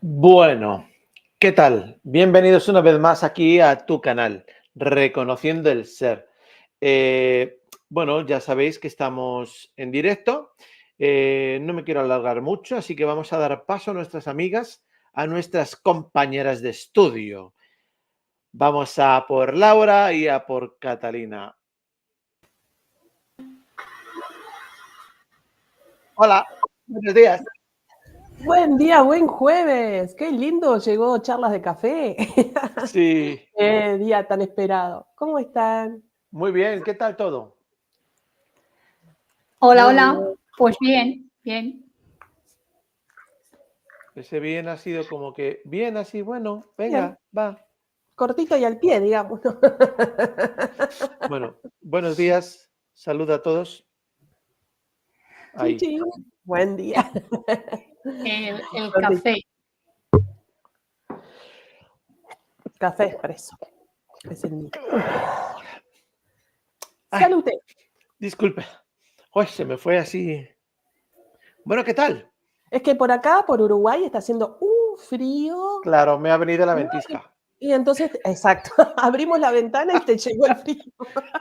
Bueno, ¿qué tal? Bienvenidos una vez más aquí a tu canal, Reconociendo el Ser. Bueno, ya sabéis que estamos en directo. No me quiero alargar mucho, así que vamos a dar paso a nuestras amigas, a nuestras compañeras de estudio. Vamos a por Laura y a por Catalina. Hola, buenos días. Buen día, buen jueves. Qué lindo llegó Charlas de Café. Sí, Qué día tan esperado. ¿Cómo están? muy bien, ¿qué tal todo? Hola, Muy hola. bien. Pues bien, bien. Ese bien ha sido como que, bien así, bueno, Bien. venga, va. Cortito y al pie, digamos. ¿No? Bueno, buenos días, saluda a todos. Chin, Ahí. chin. Buen día. El Cortito. café. Café expreso. Es el mío. Ay, Salute. disculpe. Uy, se me fue así. Bueno, ¿qué tal? Es que por acá, por Uruguay, está haciendo un frío. Claro, me ha venido la ventisca. Y entonces, exacto, abrimos la ventana y te llegó el frío.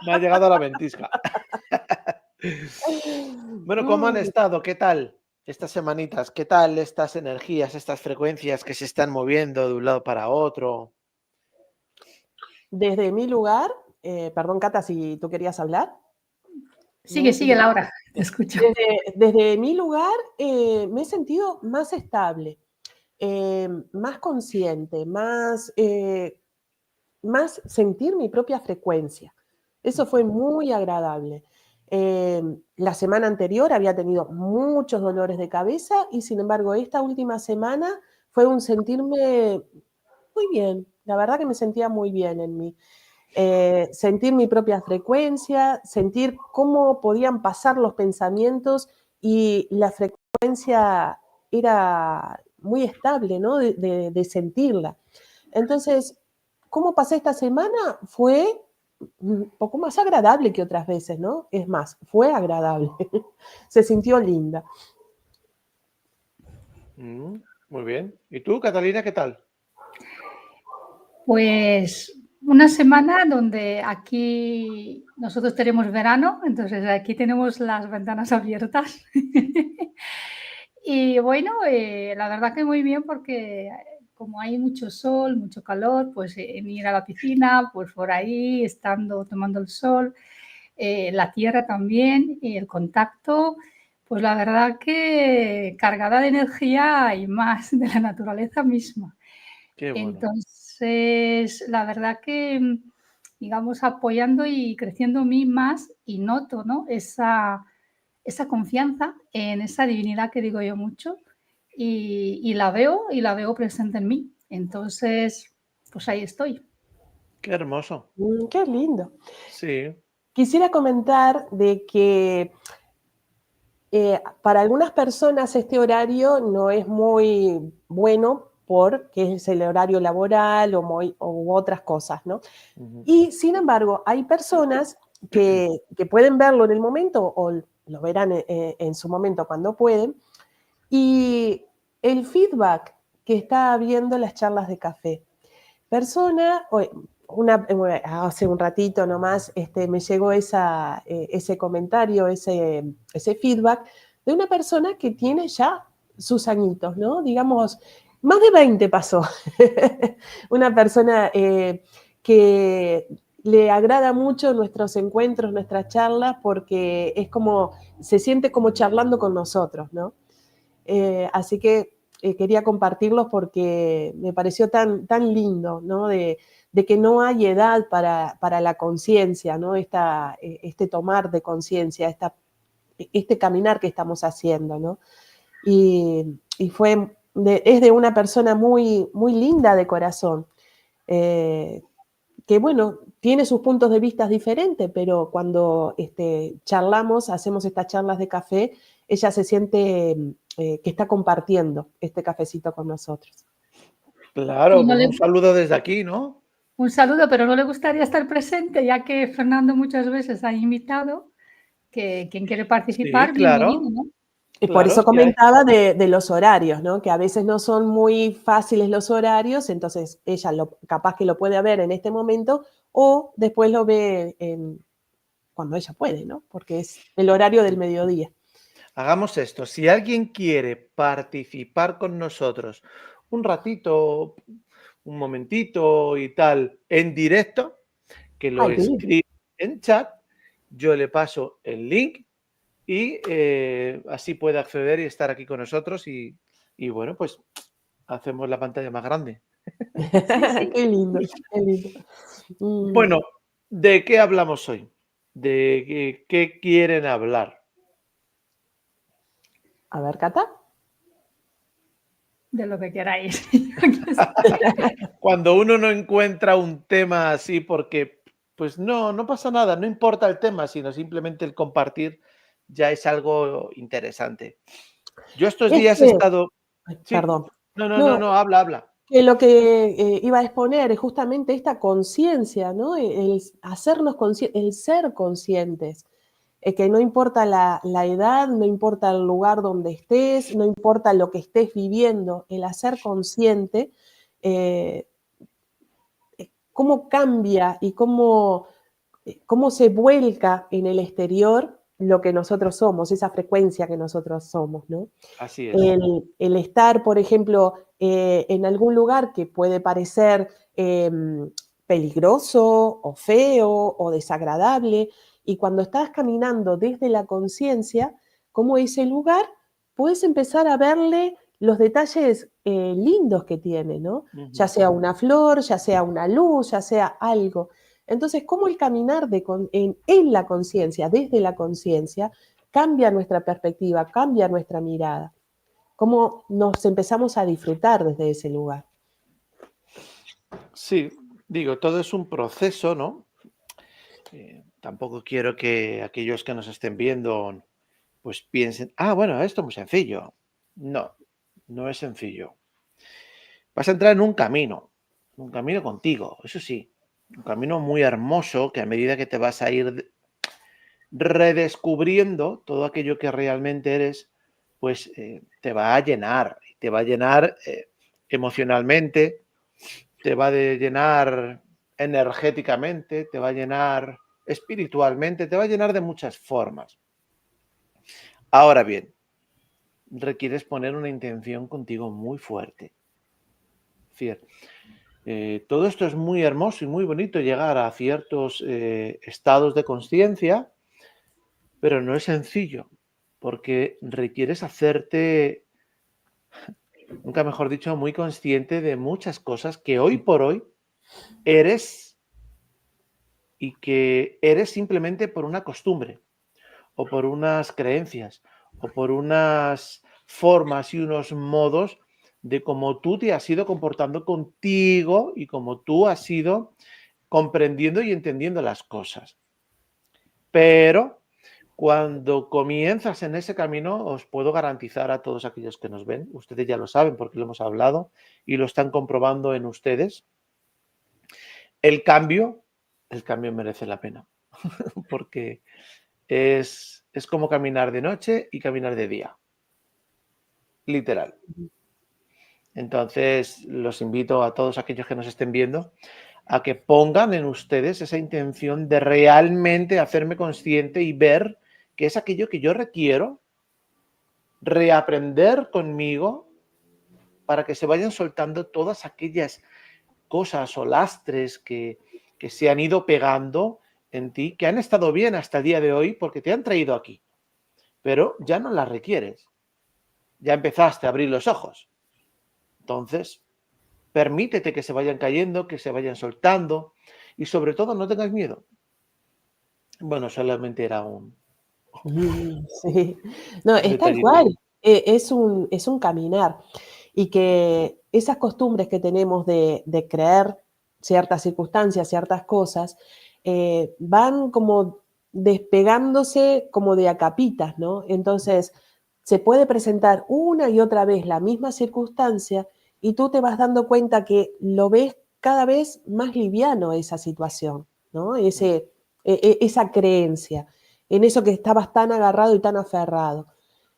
Me ha llegado la ventisca. Bueno, ¿cómo han Mm, estado? ¿Qué tal estas semanitas? ¿Qué tal estas energías, estas frecuencias que se están moviendo de un lado para otro? Desde mi lugar, perdón, Cata, si tú querías hablar. Sigue, ¿No? sigue, Laura. Te escucho. Desde mi lugar me he sentido más estable, más consciente, más sentir mi propia frecuencia. Eso fue muy agradable. La semana anterior había tenido muchos dolores de cabeza y sin embargo esta última semana fue un sentirme muy bien. La verdad que me sentía muy bien en mí. Sentir mi propia frecuencia, sentir cómo podían pasar los pensamientos y la frecuencia era muy estable, ¿no? De sentirla. Entonces, ¿cómo pasé esta semana? Fue un poco más agradable que otras veces, ¿no? Es más, fue agradable. Se sintió linda. Muy bien. ¿Y tú, Catalina, qué tal? Pues una semana donde aquí nosotros tenemos verano, entonces aquí tenemos las ventanas abiertas. Y bueno, la verdad que muy bien porque como hay mucho sol, mucho calor, pues en ir a la piscina, pues por ahí, estando, tomando el sol, la tierra también, y el contacto, pues la verdad que cargada de energía y más de la naturaleza misma. Qué bueno. Entonces, la verdad que, digamos, apoyando y creciendo en mí más y noto, ¿no? Esa confianza en esa divinidad que digo yo mucho y la veo presente en mí. Entonces, pues ahí estoy. Qué hermoso. Qué lindo. Sí. Quisiera comentar de que para algunas personas este horario no es muy bueno porque es el horario laboral u otras cosas, ¿no? Ujú. Y sin embargo, hay personas que pueden verlo en el momento o lo verán en su momento cuando pueden, y el feedback que está habiendo en las charlas de café. Persona, hace un ratito nomás me llegó ese comentario, ese feedback de una persona que tiene ya sus añitos, ¿no? Digamos, más de 20 pasó. Una persona que le agrada mucho nuestros encuentros, nuestras charlas, porque es como, se siente como charlando con nosotros, ¿no? Así que quería compartirlos porque me pareció tan lindo, ¿no? De que no hay edad para la conciencia, ¿no? Este tomar de conciencia, este caminar que estamos haciendo, ¿no? Y es de una persona muy linda de corazón, que bueno, tiene sus puntos de vista diferentes, pero cuando charlamos, hacemos estas charlas de café, ella se siente que está compartiendo este cafecito con nosotros. Y Claro, no pues le, un saludo desde aquí, ¿no? un saludo, pero no le gustaría estar presente, ya que Fernando muchas veces ha invitado que quien quiere Sí, participar, bienvenido, claro. ¿no? Por Claro, eso sí, comentaba de los horarios, ¿no? Que a veces no son muy fáciles los horarios, entonces ella capaz que lo puede ver en este momento o después lo ve cuando ella puede, ¿no? Porque es el horario del mediodía. hagamos esto. Si alguien quiere participar con nosotros un ratito, un momentito y tal, en directo, que lo Ay, qué bien. escriba en chat, yo le paso el link y así puede acceder y estar aquí con nosotros y bueno, pues hacemos la pantalla más grande. Sí, sí. Qué lindo, qué lindo. Bueno, ¿de qué hablamos hoy? ¿De qué quieren hablar? A ver, Cata. De lo que queráis. Cuando uno no encuentra un tema así porque, pues no pasa nada, no importa el tema, sino simplemente el compartir ya es algo interesante. Yo estos Es días he que, estado... ay, Sí, perdón. no, No, no, habla, habla. que lo que iba a exponer es justamente esta conciencia, ¿no? El hacernos el ser conscientes. Que no importa la edad, no importa el lugar donde estés, no importa lo que estés viviendo, el hacer consciente, eh, cómo cambia y cómo se vuelca en el exterior lo que nosotros somos, esa frecuencia que nosotros somos, ¿no? Así es. El estar, por ejemplo, en algún lugar que puede parecer peligroso o feo o desagradable, y cuando estás caminando desde la conciencia, como ese lugar, puedes empezar a verle los detalles lindos que tiene, ¿no? Ya sea una flor, ya sea una luz, ya sea algo. Entonces, cómo el caminar en la conciencia, desde la conciencia, cambia nuestra perspectiva, cambia nuestra mirada. Cómo nos empezamos a disfrutar desde ese lugar. Sí, digo, todo es un proceso, ¿no? Tampoco quiero que aquellos que nos estén viendo pues piensen, bueno, esto es muy sencillo. No, no es sencillo. Vas a entrar en un camino contigo, eso sí, un camino muy hermoso que a medida que te vas a ir redescubriendo todo aquello que realmente eres, pues te va a llenar emocionalmente, te va a llenar energéticamente, te va a llenar espiritualmente, te va a llenar de muchas formas. Ahora bien, requieres poner una intención contigo muy fuerte. Es decir, todo esto es muy hermoso y muy bonito, llegar a ciertos estados de conciencia, pero no es sencillo, porque requieres hacerte, nunca mejor dicho, muy consciente de muchas cosas que hoy por hoy eres y que eres simplemente por una costumbre o por unas creencias o por unas formas y unos modos de cómo tú te has ido comportando contigo y cómo tú has ido comprendiendo y entendiendo las cosas. Pero cuando comienzas en ese camino, os puedo garantizar a todos aquellos que nos ven, ustedes ya lo saben porque lo hemos hablado y lo están comprobando en ustedes, el cambio merece la pena, porque es como caminar de noche y caminar de día, literal. Entonces, los invito a todos aquellos que nos estén viendo a que pongan en ustedes esa intención de realmente hacerme consciente y ver que es aquello que yo requiero reaprender conmigo para que se vayan soltando todas aquellas cosas o lastres que se han ido pegando en ti, que han estado bien hasta el día de hoy porque te han traído aquí, pero ya no las requieres. Ya empezaste a abrir los ojos. Entonces, permítete que se vayan cayendo, que se vayan soltando y sobre todo no tengas miedo. Bueno, solamente era un Sí. No, es tal detallito. cual. Es un caminar. Y que esas costumbres que tenemos de creer ciertas circunstancias, ciertas cosas, van como despegándose como de a capitas, ¿no? Entonces, se puede presentar una y otra vez la misma circunstancia y tú te vas dando cuenta que lo ves cada vez más liviano esa situación, ¿no? Esa creencia, en eso que estabas tan agarrado y tan aferrado.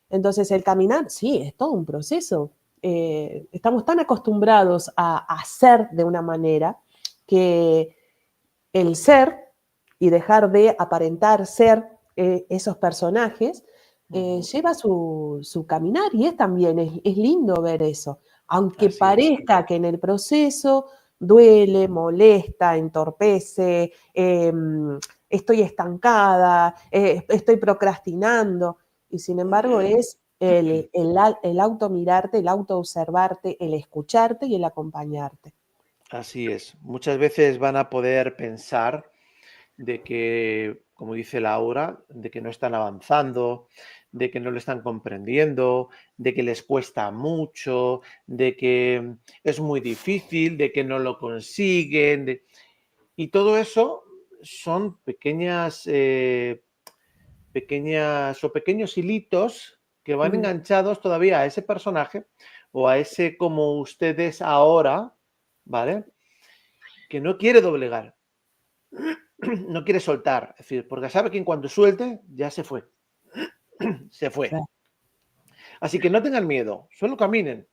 Entonces, el caminar, sí, es todo un proceso. Estamos tan acostumbrados a ser de una manera que el ser y dejar de aparentar ser esos personajes lleva su caminar y también, es lindo ver eso. Aunque Así es. parezca que en el proceso duele, molesta, entorpece, estoy estancada, estoy procrastinando, y sin embargo es el auto mirarte, el auto observarte, el escucharte y el acompañarte. Así es. Muchas veces van a poder pensar de que, como dice Laura, de que no están avanzando, de que no lo están comprendiendo, de que les cuesta mucho, de que es muy difícil, de que no lo consiguen. Y todo eso son pequeños hilitos que van Mm. enganchados todavía a ese personaje o a ese como ustedes ahora, ¿vale? Que no quiere doblegar, no quiere soltar, es decir, porque sabe que en cuanto suelte, ya se fue, se fue. Claro. Así que no tengan miedo, solo caminen,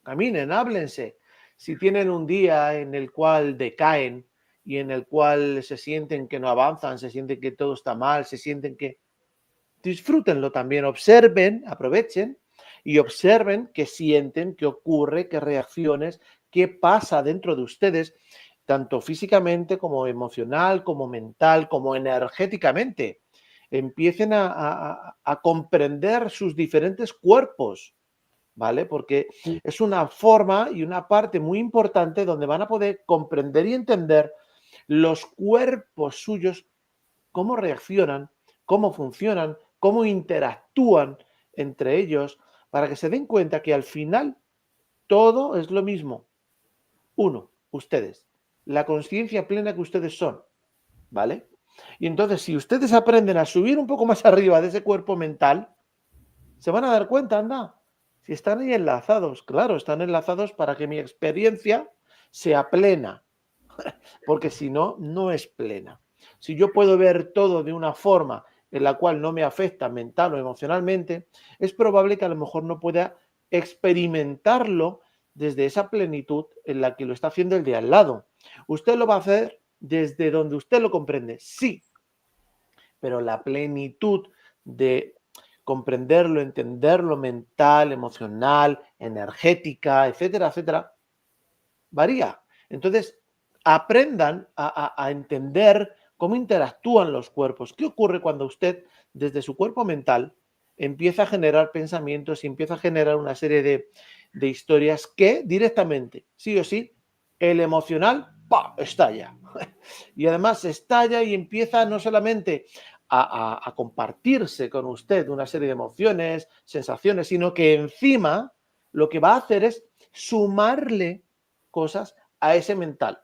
caminen, háblense. Si tienen un día en el cual decaen y en el cual se sienten que no avanzan, se sienten que todo está mal, se sienten que... Disfrútenlo también, observen, aprovechen y observen qué sienten, qué ocurre, qué reacciones, qué pasa dentro de ustedes, tanto físicamente como emocional, como mental, como energéticamente. Empiecen a comprender sus diferentes cuerpos, ¿vale? Porque es una forma y una parte muy importante donde van a poder comprender y entender los cuerpos suyos, cómo reaccionan, cómo funcionan, cómo interactúan entre ellos, para que se den cuenta que al final todo es lo mismo. Uno, ustedes, la conciencia plena que ustedes son, ¿vale? Y entonces, si ustedes aprenden a subir un poco más arriba de ese cuerpo mental, se van a dar cuenta, anda, si están ahí enlazados, claro, están enlazados para que mi experiencia sea plena, porque si no, no es plena. Si yo puedo ver todo de una forma en la cual no me afecta mental o emocionalmente, es probable que a lo mejor no pueda experimentarlo desde esa plenitud en la que lo está haciendo el de al lado. Usted lo va a hacer desde donde usted lo comprende, sí, pero la plenitud de comprenderlo, entenderlo mental, emocional, energética, etcétera, etcétera, varía. Entonces, aprendan a entender cómo interactúan los cuerpos. ¿Qué ocurre cuando usted, desde su cuerpo mental, empieza a generar pensamientos y empieza a generar una serie de historias que directamente, sí o sí, el emocional, ¡pah!, estalla. Y además estalla y empieza no solamente a compartirse con usted una serie de emociones, sensaciones, sino que encima lo que va a hacer es sumarle cosas a ese mental.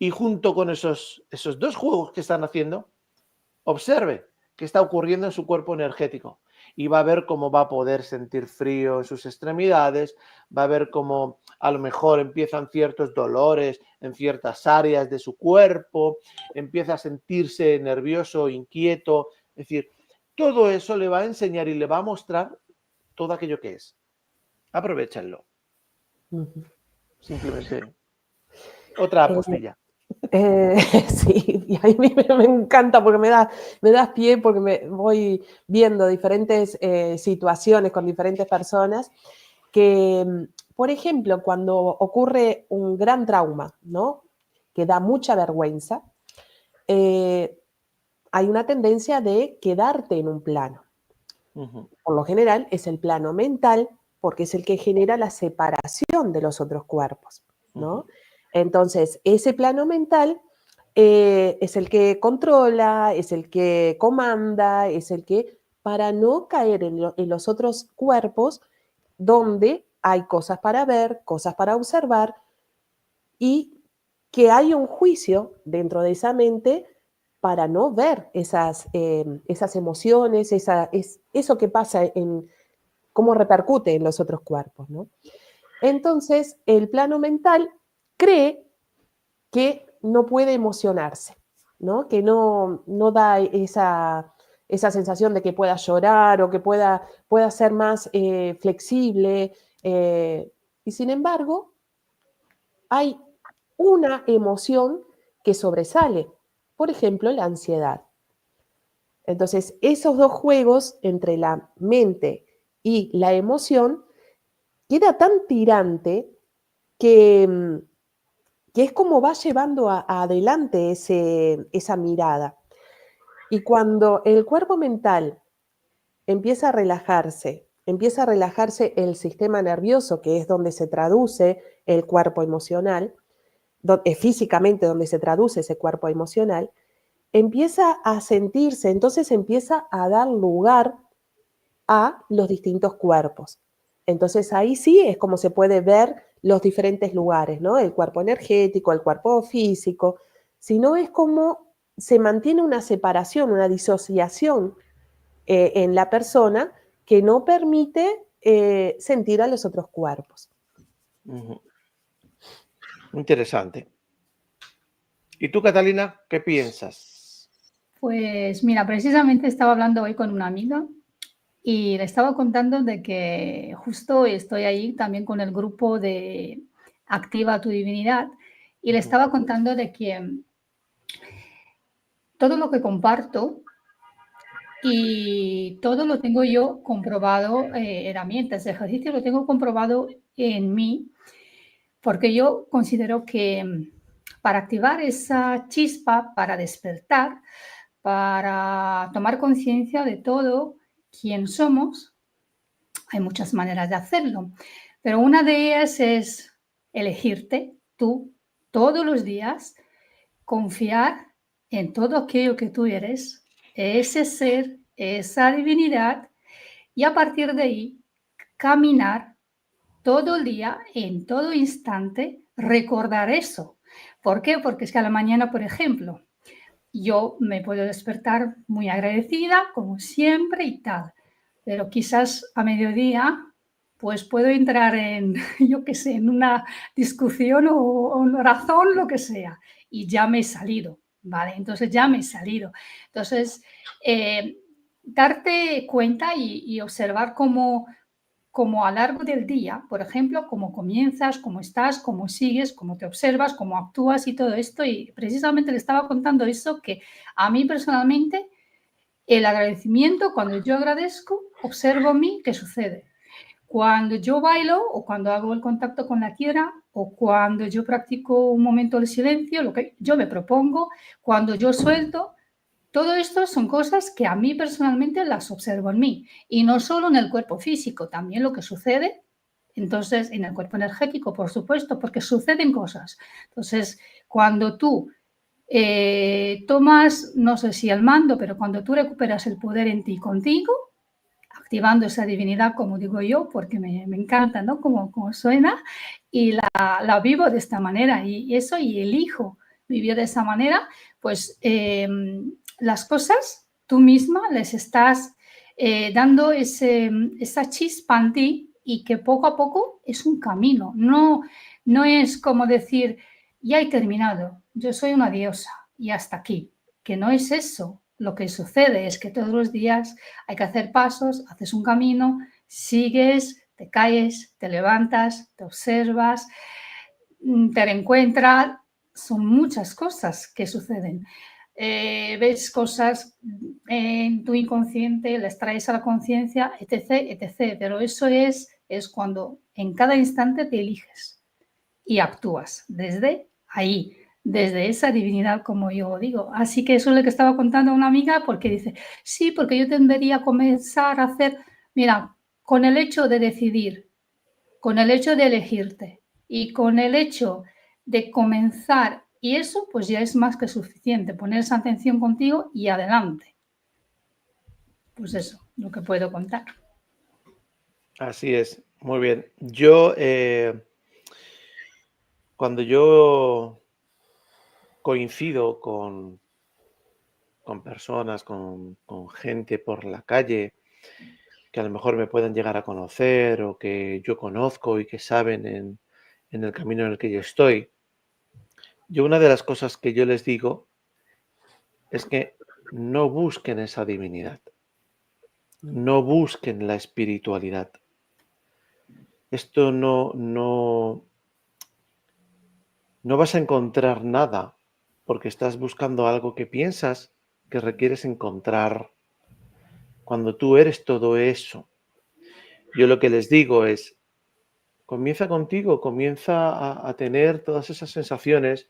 Y junto con esos dos juegos que están haciendo, observe qué está ocurriendo en su cuerpo energético. Y va a ver cómo va a poder sentir frío en sus extremidades, va a ver cómo a lo mejor empiezan ciertos dolores en ciertas áreas de su cuerpo, empieza a sentirse nervioso, inquieto. Es decir, todo eso le va a enseñar y le va a mostrar todo aquello que es. Aprovechenlo. Ujú. Simplemente otra Eh, apostilla. sí, y a mí me encanta porque me das pie porque me voy viendo diferentes situaciones con diferentes personas que, por ejemplo, cuando ocurre un gran trauma, ¿no? Que da mucha vergüenza, eh, hay una tendencia de quedarte en un plano. Ujú, Por lo general es el plano mental porque es el que genera la separación de los otros cuerpos, ujú. ¿no? Entonces, ese plano mental es el que controla, es el que comanda, es el que, para no caer en los otros cuerpos donde hay cosas para ver, cosas para observar y que hay un juicio dentro de esa mente para no ver esas emociones, eso que pasa en cómo repercute en los otros cuerpos, ¿no? Entonces, el plano mental cree que no puede emocionarse, ¿no? Que no da esa sensación de que pueda llorar o que pueda ser más flexible. Y sin embargo, hay una emoción que sobresale, por ejemplo, la ansiedad. Entonces, esos dos juegos entre la mente y la emoción queda tan tirante que es como va llevando adelante esa mirada. Y cuando el cuerpo mental empieza a relajarse el sistema nervioso, que es donde se traduce el cuerpo emocional, físicamente donde se traduce ese cuerpo emocional, empieza a sentirse, entonces empieza a dar lugar a los distintos cuerpos. Entonces ahí sí es como se puede ver los diferentes lugares, ¿no? El cuerpo energético, el cuerpo físico, sino es como se mantiene una separación, una disociación en la persona que no permite sentir a los otros cuerpos. Interesante. ¿Y tú, Catalina, qué piensas? Pues mira, precisamente estaba hablando hoy con una amiga y le estaba contando de que justo estoy ahí también con el grupo de Activa tu Divinidad y le estaba contando de que todo lo que comparto y todo lo tengo yo comprobado, herramientas de ejercicio, lo tengo comprobado en mí, porque yo considero que para activar esa chispa, para despertar, para tomar conciencia de todo quién somos, hay muchas maneras de hacerlo, pero una de ellas es elegirte tú todos los días, confiar en todo aquello que tú eres, ese ser, esa divinidad, y a partir de ahí caminar todo el día, en todo instante, recordar eso. ¿Por qué? Porque es que a la mañana, por ejemplo, yo me puedo despertar muy agradecida, como siempre y tal, pero quizás a mediodía pues puedo entrar en, yo qué sé, en una discusión o una razón, lo que sea, y ya me he salido, ¿vale? Entonces ya me he salido. Entonces, darte cuenta y observar cómo a lo largo del día, por ejemplo, cómo comienzas, cómo estás, cómo sigues, cómo te observas, cómo actúas y todo esto. Y precisamente le estaba contando eso, que a mí personalmente el agradecimiento, cuando yo agradezco, observo en mí qué sucede. Cuando yo bailo o cuando hago el contacto con la tierra o cuando yo practico un momento de silencio, lo que yo me propongo, cuando yo suelto, todo esto son cosas que a mí personalmente las observo en mí y no solo en el cuerpo físico, también lo que sucede, entonces en el cuerpo energético, por supuesto, porque suceden cosas. Entonces, cuando tú tomas, no sé si el mando, pero cuando tú recuperas el poder en ti contigo, activando esa divinidad, como digo yo, porque me encanta, ¿no? Como suena, y la vivo de esta manera y eso, y elijo vivir de esa manera, pues las cosas tú misma les estás dando esa chispa en ti y que poco a poco es un camino. No es como decir, ya he terminado, yo soy una diosa y hasta aquí, que no es eso. Lo que sucede es que todos los días hay que hacer pasos, haces un camino, sigues, te caes, te levantas, te observas, te reencuentras. Son muchas cosas que suceden. Ves cosas en tu inconsciente, las traes a la conciencia, etc., etc. Pero eso es cuando en cada instante te eliges y actúas desde ahí, desde esa divinidad, como yo digo. Así que eso es lo que estaba contando a una amiga, porque dice, sí, porque yo debería comenzar a hacer, mira, con el hecho de decidir, con el hecho de elegirte y con el hecho de comenzar, y eso pues ya es más que suficiente, poner esa atención contigo y adelante. Pues eso, lo que puedo contar. Así es, muy bien. Yo, cuando yo coincido con personas, con gente por la calle que a lo mejor me puedan llegar a conocer o que yo conozco y que saben en el camino en el que yo estoy, yo una de las cosas que yo les digo es que no busquen esa divinidad, no busquen la espiritualidad. Esto no vas a encontrar nada porque estás buscando algo que piensas que requieres encontrar cuando tú eres todo eso. Yo lo que les digo es, comienza contigo, comienza a tener todas esas sensaciones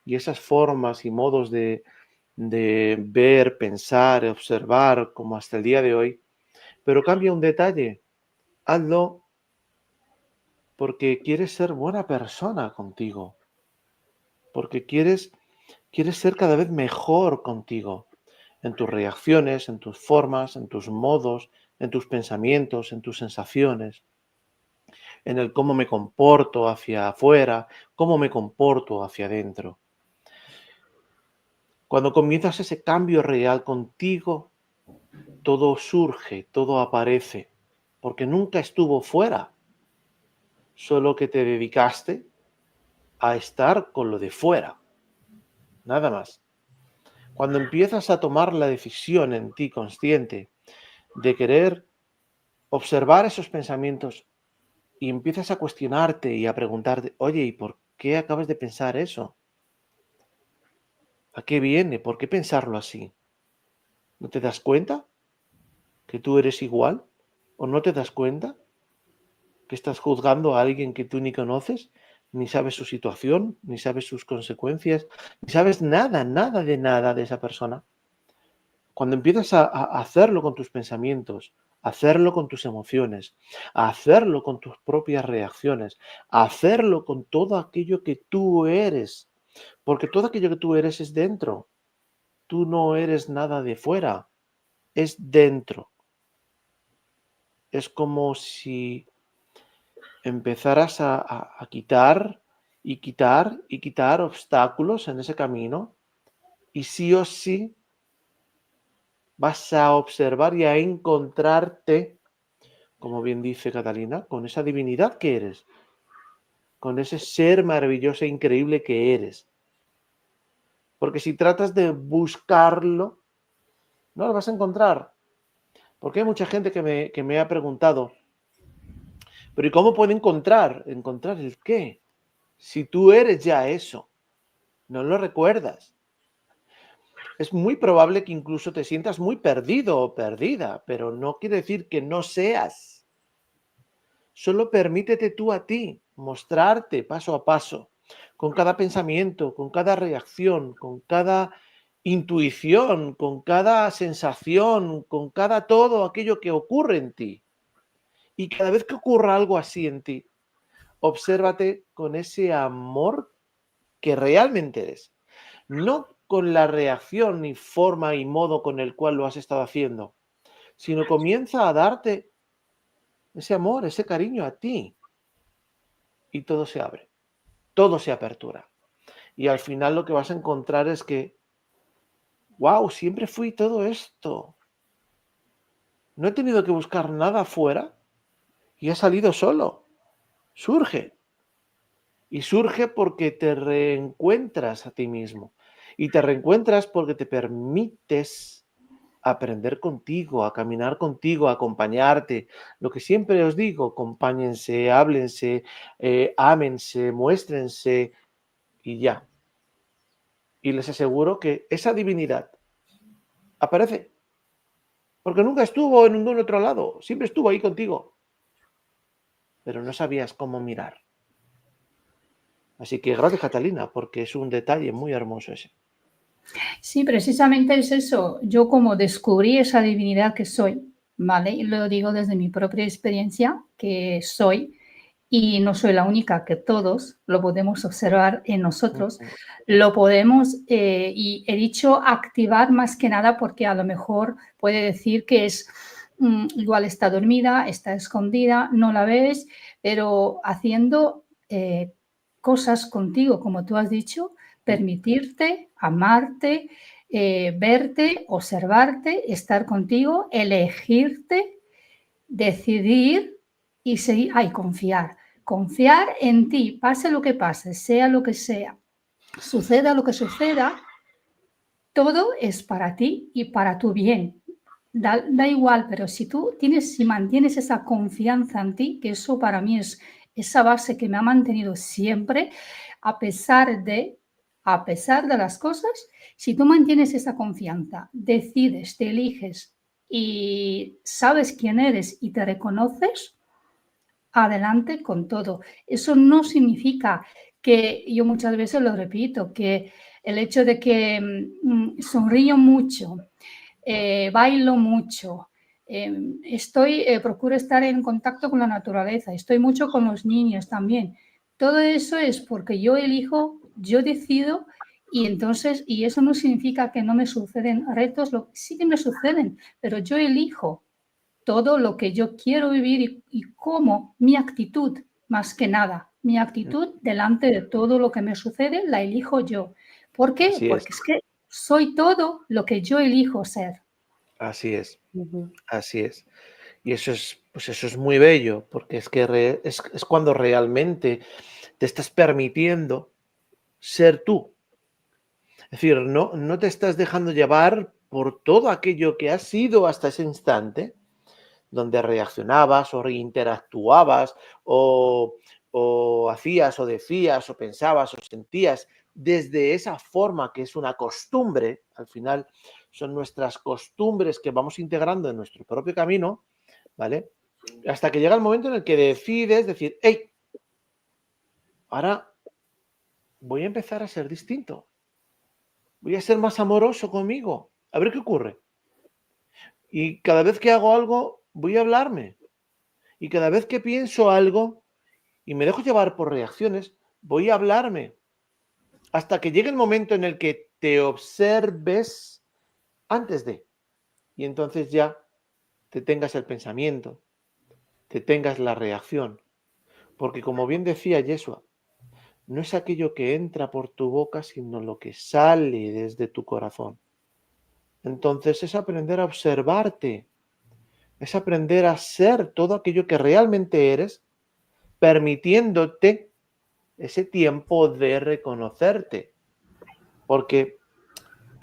y esas formas y modos de ver, pensar, observar, como hasta el día de hoy, pero cambia un detalle, hazlo porque quieres ser buena persona contigo, porque quieres ser cada vez mejor contigo, en tus reacciones, en tus formas, en tus modos, en tus pensamientos, en tus sensaciones, en el cómo me comporto hacia afuera, cómo me comporto hacia adentro. Cuando comienzas ese cambio real contigo, todo surge, todo aparece, porque nunca estuvo fuera, solo que te dedicaste a estar con lo de fuera, nada más. Cuando empiezas a tomar la decisión en ti consciente de querer observar esos pensamientos y empiezas a cuestionarte y a preguntarte, oye, ¿y por qué acabas de pensar eso? ¿A qué viene? ¿Por qué pensarlo así? ¿No te das cuenta que tú eres igual? ¿O no te das cuenta que estás juzgando a alguien que tú ni conoces, ni sabes su situación, ni sabes sus consecuencias, ni sabes nada de esa persona? Cuando empiezas a hacerlo con tus pensamientos, a hacerlo con tus emociones, a hacerlo con tus propias reacciones, a hacerlo con todo aquello que tú eres, porque todo aquello que tú eres es dentro. Tú no eres nada de fuera, es dentro. Es como si empezaras a quitar y quitar y quitar obstáculos en ese camino y sí o sí vas a observar y a encontrarte, como bien dice Catalina, con esa divinidad que eres, con ese ser maravilloso e increíble que eres. Porque si tratas de buscarlo, no lo vas a encontrar. Porque hay mucha gente que me ha preguntado, pero ¿y cómo puedo encontrar? ¿Encontrar el qué? Si tú eres ya eso, no lo recuerdas. Es muy probable que incluso te sientas muy perdido o perdida, pero no quiere decir que no seas. Solo permítete tú a ti mostrarte paso a paso, con cada pensamiento, con cada reacción, con cada intuición, con cada sensación, con cada todo aquello que ocurre en ti. Y cada vez que ocurra algo así en ti, obsérvate con ese amor que realmente eres. No con la reacción ni forma y modo con el cual lo has estado haciendo, sino comienza a darte ese amor, ese cariño a ti y todo se abre, todo se apertura. Y al final lo que vas a encontrar es que, wow, siempre fui todo esto. No he tenido que buscar nada afuera y ha salido solo. Surge. Y surge porque te reencuentras a ti mismo. Y te reencuentras porque te permites aprender contigo, a caminar contigo, a acompañarte. Lo que siempre os digo, acompáñense, háblense, ámense, muéstrense y ya. Y les aseguro que esa divinidad aparece. Porque nunca estuvo en ningún otro lado, siempre estuvo ahí contigo. Pero no sabías cómo mirar. Así que gracias, Catalina, porque es un detalle muy hermoso ese. Sí, precisamente es eso. Yo como descubrí esa divinidad que soy, ¿vale? Y lo digo desde mi propia experiencia, que soy, y no soy la única, que todos lo podemos observar en nosotros, lo podemos, y he dicho activar más que nada porque a lo mejor puede decir que es, igual está dormida, está escondida, no la ves, pero haciendo cosas contigo, como tú has dicho, permitirte, amarte, verte, observarte, estar contigo, elegirte, decidir y seguir, confiar. Confiar en ti, pase lo que pase, sea lo que sea, suceda lo que suceda, todo es para ti y para tu bien. Da igual, pero si mantienes esa confianza en ti, que eso para mí es esa base que me ha mantenido siempre, a pesar de las cosas, si tú mantienes esa confianza, decides, te eliges y sabes quién eres y te reconoces, adelante con todo. Eso no significa que, yo muchas veces lo repito, que el hecho de que sonrío mucho, bailo mucho, procuro estar en contacto con la naturaleza, estoy mucho con los niños también. Todo eso es porque yo elijo, yo decido y eso no significa que no me suceden retos, sí que me suceden, pero yo elijo todo lo que yo quiero vivir y cómo mi actitud, más que nada, mi actitud delante de todo lo que me sucede la elijo yo. ¿Por qué? Así es, Porque es que soy todo lo que yo elijo ser. así es, Ujú. así es. Y eso es, pues eso es muy bello, porque es que es cuando realmente te estás permitiendo ser tú. Es decir, no te estás dejando llevar por todo aquello que has sido hasta ese instante, donde reaccionabas o interactuabas o hacías o decías o pensabas o sentías desde esa forma que es una costumbre. Al final son nuestras costumbres que vamos integrando en nuestro propio camino, ¿vale? Hasta que llega el momento en el que decides decir, hey, ahora voy a empezar a ser distinto. Voy a ser más amoroso conmigo. A ver qué ocurre. Y cada vez que hago algo, voy a hablarme. Y cada vez que pienso algo y me dejo llevar por reacciones, voy a hablarme. Hasta que llegue el momento en el que te observes antes de. Y entonces ya te tengas el pensamiento, te tengas la reacción. Porque como bien decía Yeshua, no es aquello que entra por tu boca, sino lo que sale desde tu corazón. Entonces es aprender a observarte, es aprender a ser todo aquello que realmente eres, permitiéndote ese tiempo de reconocerte. Porque,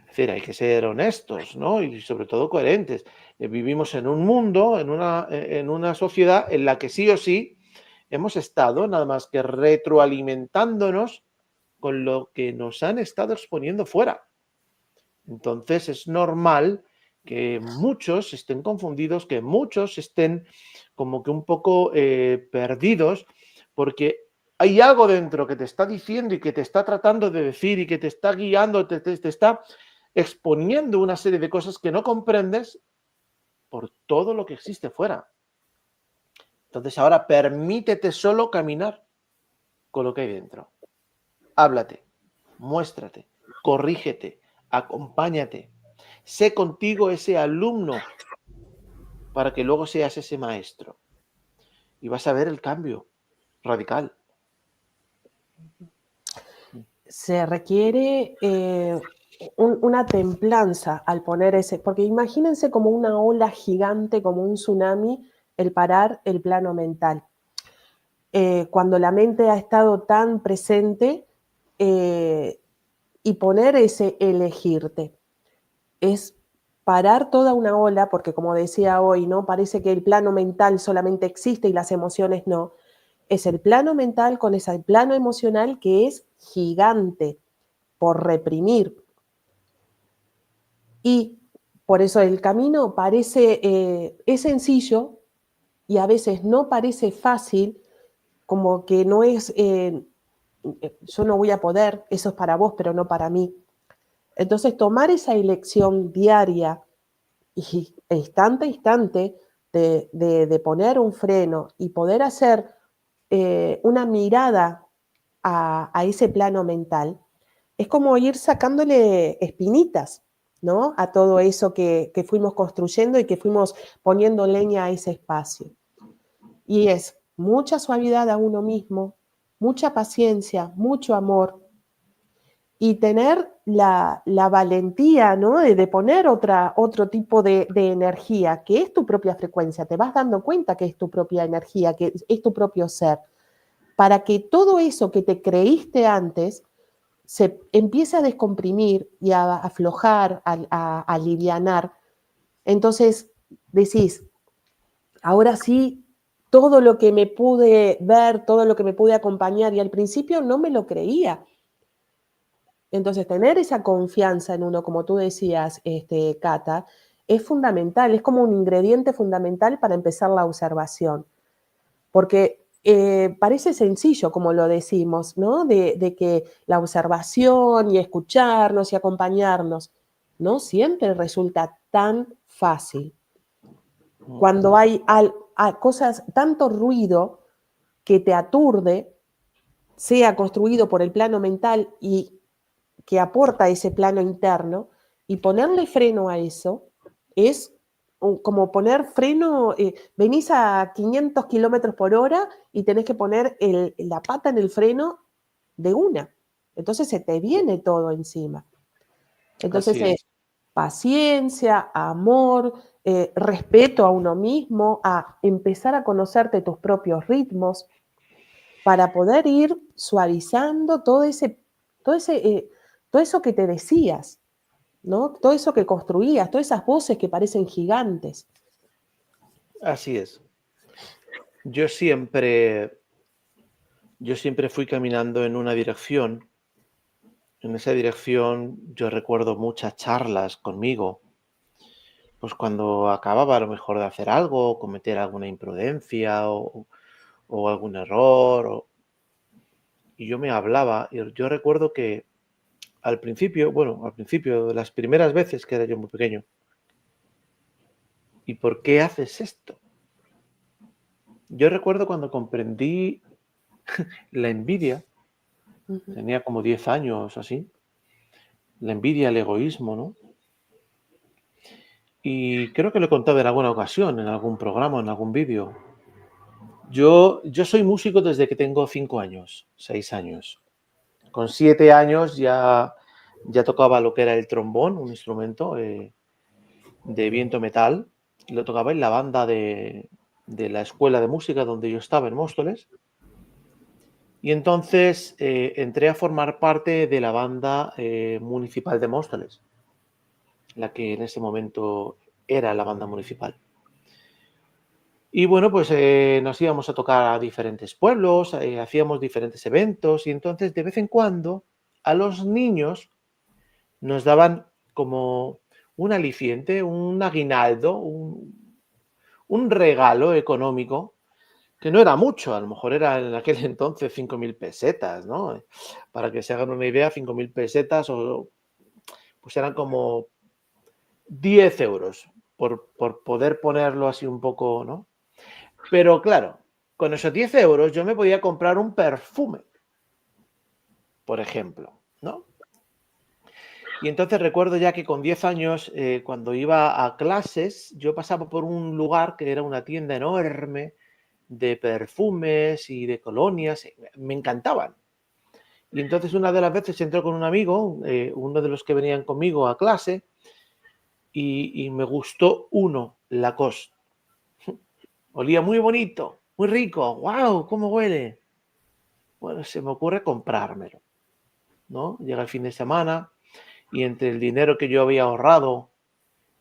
es decir, hay que ser honestos, ¿no? Y sobre todo coherentes. Vivimos en un mundo, en una sociedad en la que sí o sí hemos estado nada más que retroalimentándonos con lo que nos han estado exponiendo fuera. Entonces es normal que muchos estén confundidos, que muchos estén como que un poco perdidos, porque hay algo dentro que te está diciendo y que te está tratando de decir y que te está guiando, te está exponiendo una serie de cosas que no comprendes por todo lo que existe fuera. Entonces ahora permítete solo caminar con lo que hay dentro. Háblate, muéstrate, corrígete, acompáñate. Sé contigo ese alumno para que luego seas ese maestro. Y vas a ver el cambio radical. Se requiere una templanza al poner ese, porque imagínense como una ola gigante, como un tsunami, el parar el plano mental. Cuando la mente ha estado tan presente y poner ese elegirte. Es parar toda una ola, porque como decía hoy, ¿no? Parece que el plano mental solamente existe y las emociones no. Es el plano mental con ese plano emocional que es gigante por reprimir. Y por eso el camino es sencillo y a veces no parece fácil, como que no es, yo no voy a poder, eso es para vos, pero no para mí. Entonces tomar esa elección diaria y instante a instante de poner un freno y poder hacer una mirada a ese plano mental, es como ir sacándole espinitas, ¿no? A todo eso que fuimos construyendo y que fuimos poniendo leña a ese espacio. Y es mucha suavidad a uno mismo, mucha paciencia, mucho amor y tener la valentía, ¿no? de poner otro tipo de energía, que es tu propia frecuencia. Te vas dando cuenta que es tu propia energía, que es tu propio ser, para que todo eso que te creíste antes se empieza a descomprimir y a aflojar, a alivianar, entonces decís, ahora sí, todo lo que me pude ver, todo lo que me pude acompañar, y al principio no me lo creía. Entonces, tener esa confianza en uno, como tú decías, Cata, es fundamental, es como un ingrediente fundamental para empezar la observación. Porque parece sencillo, como lo decimos, ¿no? De que la observación y escucharnos y acompañarnos, no siempre resulta tan fácil. Cuando hay cosas, tanto ruido que te aturde, sea construido por el plano mental y que aporta ese plano interno, y ponerle freno a eso es como poner freno, venís a 500 kilómetros por hora y tenés que poner la pata en el freno de una. Entonces se te viene todo encima. Entonces Así es. paciencia, amor, respeto a uno mismo, a empezar a conocerte tus propios ritmos para poder ir suavizando todo eso que te decías, ¿no? Todo eso que construías, todas esas voces que parecen gigantes. Así es. Yo siempre fui caminando en una dirección. En esa dirección yo recuerdo muchas charlas conmigo, pues cuando acababa a lo mejor de hacer algo, cometer alguna imprudencia o algún error, y yo me hablaba. Y yo recuerdo que al principio, de las primeras veces que era yo muy pequeño, ¿y por qué haces esto? Yo recuerdo cuando comprendí la envidia, Ujú. tenía como 10 años así, la envidia, el egoísmo, ¿no? Y creo que lo he contado en alguna ocasión, en algún programa, en algún vídeo. Yo soy músico desde que tengo 5 años, 6 años. Con 7 años ya tocaba lo que era el trombón, un instrumento de viento metal. Lo tocaba en la banda de la escuela de música donde yo estaba, en Móstoles. Y entonces entré a formar parte de la banda municipal de Móstoles, la que en ese momento era la banda municipal. Y bueno, pues nos íbamos a tocar a diferentes pueblos, hacíamos diferentes eventos y entonces de vez en cuando a los niños nos daban como un aliciente, un aguinaldo, un regalo económico, que no era mucho, a lo mejor era en aquel entonces 5.000 pesetas, ¿no? Para que se hagan una idea, 5.000 pesetas pues eran como 10 euros, por poder ponerlo así un poco, ¿no? Pero claro, con esos 10 euros yo me podía comprar un perfume, por ejemplo, ¿no? Y entonces recuerdo ya que con 10 años, cuando iba a clases, yo pasaba por un lugar que era una tienda enorme de perfumes y de colonias, me encantaban. Y entonces una de las veces entró con un amigo, uno de los que venían conmigo a clase, y me gustó uno, Lacoste. Olía muy bonito, muy rico. ¡Wow! ¿Cómo huele? Bueno, se me ocurre comprármelo, ¿no? Llega el fin de semana y entre el dinero que yo había ahorrado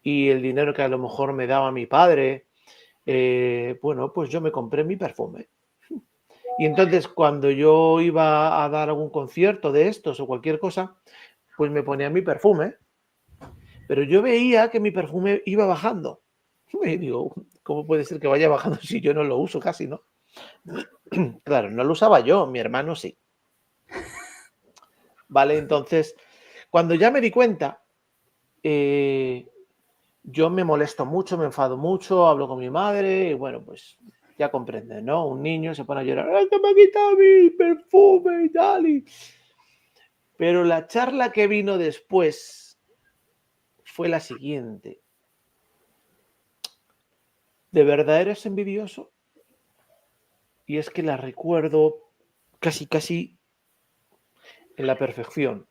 y el dinero que a lo mejor me daba mi padre, bueno, pues yo me compré mi perfume. Y entonces cuando yo iba a dar algún concierto de estos o cualquier cosa, pues me ponía mi perfume, pero yo veía que mi perfume iba bajando. Y digo, ¿cómo puede ser que vaya bajando si yo no lo uso casi, no? Claro, no lo usaba yo, mi hermano sí. Vale, entonces, cuando ya me di cuenta, yo me molesto mucho, me enfado mucho, hablo con mi madre y bueno, pues ya comprendes, ¿no? Un niño se pone a llorar, ¡ay, que me ha quitado mi perfume y tal! Pero la charla que vino después fue la siguiente. ¿De verdad eres envidioso? Y es que la recuerdo casi en la perfección.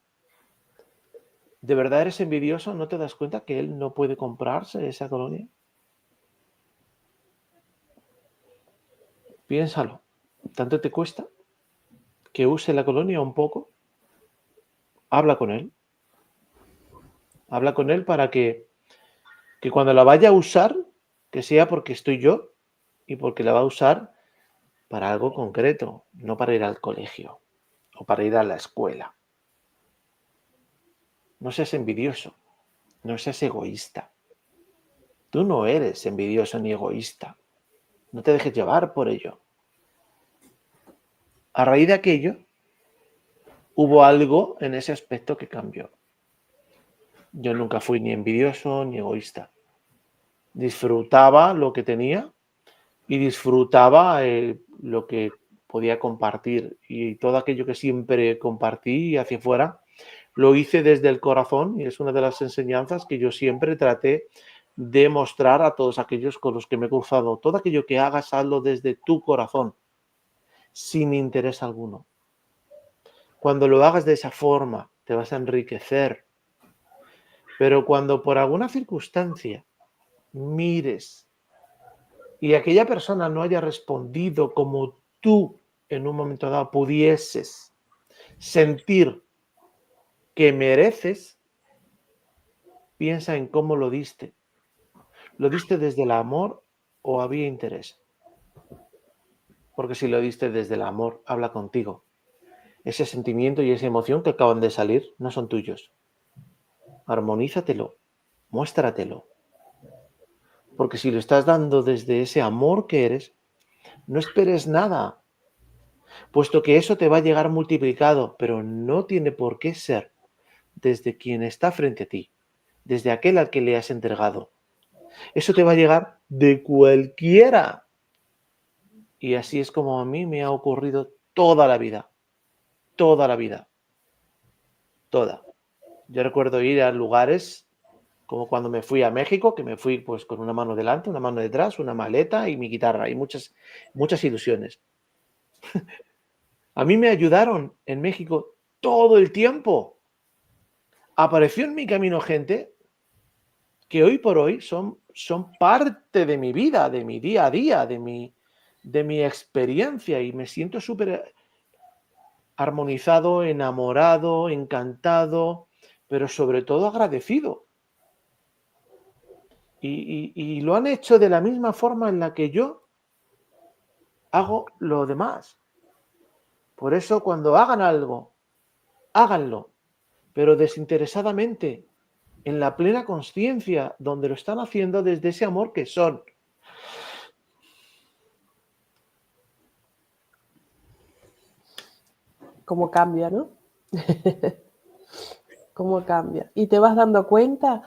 ¿De verdad eres envidioso? ¿No te das cuenta que él no puede comprarse esa colonia? Piénsalo. ¿Tanto te cuesta que use la colonia un poco? habla con él. Habla con él para que cuando la vaya a usar, que sea porque estoy yo y porque la va a usar para algo concreto, no para ir al colegio o para ir a la escuela. No seas envidioso, no seas egoísta. Tú no eres envidioso ni egoísta. No te dejes llevar por ello. A raíz de aquello, hubo algo en ese aspecto que cambió. Yo nunca fui ni envidioso ni egoísta. Disfrutaba lo que tenía y disfrutaba lo que podía compartir. Y todo aquello que siempre compartí hacia afuera, lo hice desde el corazón y es una de las enseñanzas que yo siempre traté de mostrar a todos aquellos con los que me he cruzado. Todo aquello que hagas, hazlo desde tu corazón, sin interés alguno. Cuando lo hagas de esa forma, te vas a enriquecer. Pero cuando por alguna circunstancia mires y aquella persona no haya respondido como tú en un momento dado pudieses sentir que mereces, piensa en cómo lo diste. ¿Lo diste desde el amor o había interés? Porque si lo diste desde el amor, habla contigo. Ese sentimiento y esa emoción que acaban de salir no son tuyos. Armonízatelo, muéstratelo. Porque si lo estás dando desde ese amor que eres, no esperes nada, puesto que eso te va a llegar multiplicado, pero no tiene por qué ser desde quien está frente a ti, desde aquel al que le has entregado. Eso te va a llegar de cualquiera. Y así es como a mí me ha ocurrido toda la vida, toda la vida, toda. Yo recuerdo ir a lugares como cuando me fui a México, que me fui pues con una mano delante, una mano detrás, una maleta y mi guitarra y muchas ilusiones. A mí me ayudaron en México todo el tiempo. Apareció en mi camino gente que hoy por hoy son parte de mi vida, de mi día a día, de mi experiencia y me siento súper armonizado, enamorado, encantado, pero sobre todo agradecido. Y lo han hecho de la misma forma en la que yo hago lo demás. Por eso cuando hagan algo, háganlo, pero desinteresadamente, en la plena conciencia, donde lo están haciendo desde ese amor que son. Cómo cambia, ¿no? Cómo cambia. Y te vas dando cuenta